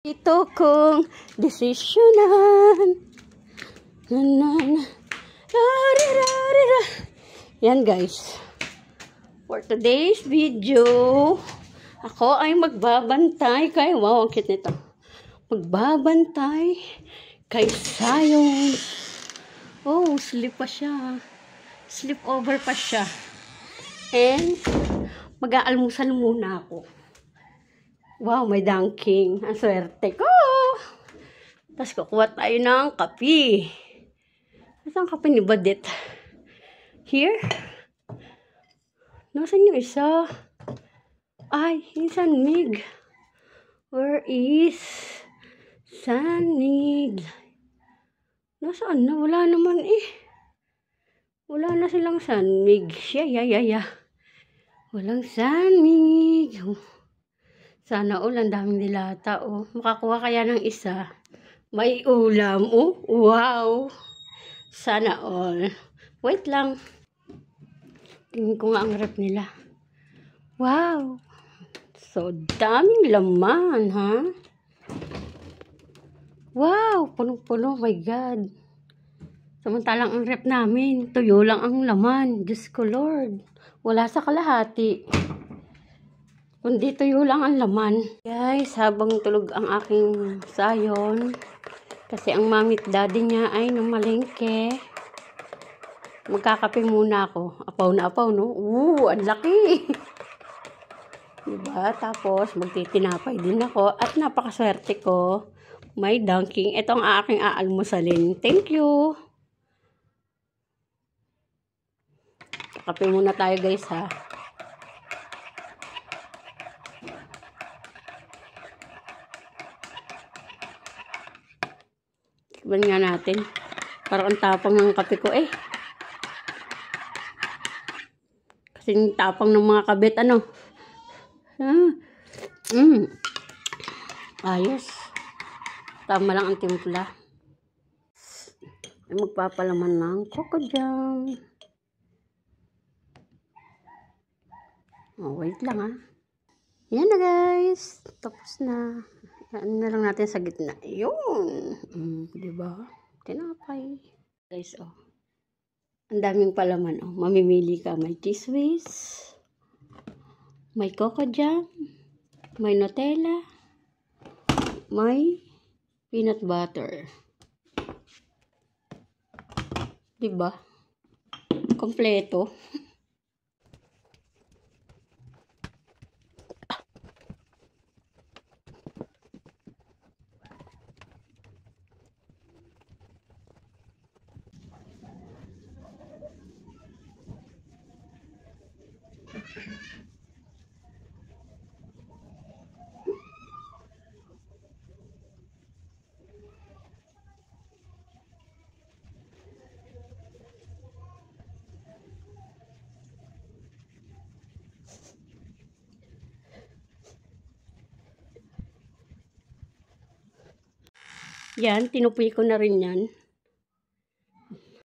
Ito kong desisyonan. Yan guys. For today's video, ako ay magbabantay kay, wow, ang cute nito. Magbabantay kay Sayon. Oh, sleep pa siya. Sleep over pa siya. And, mag-aalmusal muna ako. Wow, may dunking. Ang swerte ko. Tapos kukuha tayo ng kape. Nasaan ang kape ni Badit? Here? Nasaan yung isa? Ay, yung Sanmig. Where is Sanmig? Nasaan na? Wala naman eh. Wala na silang Sanmig. Yeah. Walang Sanmig. Sana all, ang daming dilata. Oh. Makakuha kaya ng isa. May ulam. Oh, wow. Sana all. Wait lang. Tingnan ko nga ang rep nila. Wow. So, daming laman, ha? Wow. Punong-puno. My God. Samantalang ang rep namin, tuyo lang ang laman. Diyos ko, Lord. Wala sa kalahati. Kundi tuyo lang ang laman. Guys, habang tulog ang aking Sayon, kasi ang mamit daddy niya ay namalengke, magkakape muna ako. Apaw na apaw, no? Ang laki! Diba? Tapos, magtitinapay din ako. At napakaswerte ko, may dunking. Ito ang aking aalmusalin. Thank you! Kape muna tayo, guys, ha? Tikman nga natin. Parang ang tapang ng kape ko eh. Kasi yung tapang ng mga kabit, ano. Ayos. Tama lang ang timpla. Ay, magpapalaman ng Coco Jam. Oh, wait lang ha. Yan na guys. Tapos na. Yan na lang natin sa gitna. Yun. Diba? Tinapay. Guys, oh. Ang daming palaman, oh. Mamimili ka. May cheese whiz. May Coco Jam. May Nutella. May peanut butter. Diba? Kompleto. Yan, tinupoy ko na rin yan.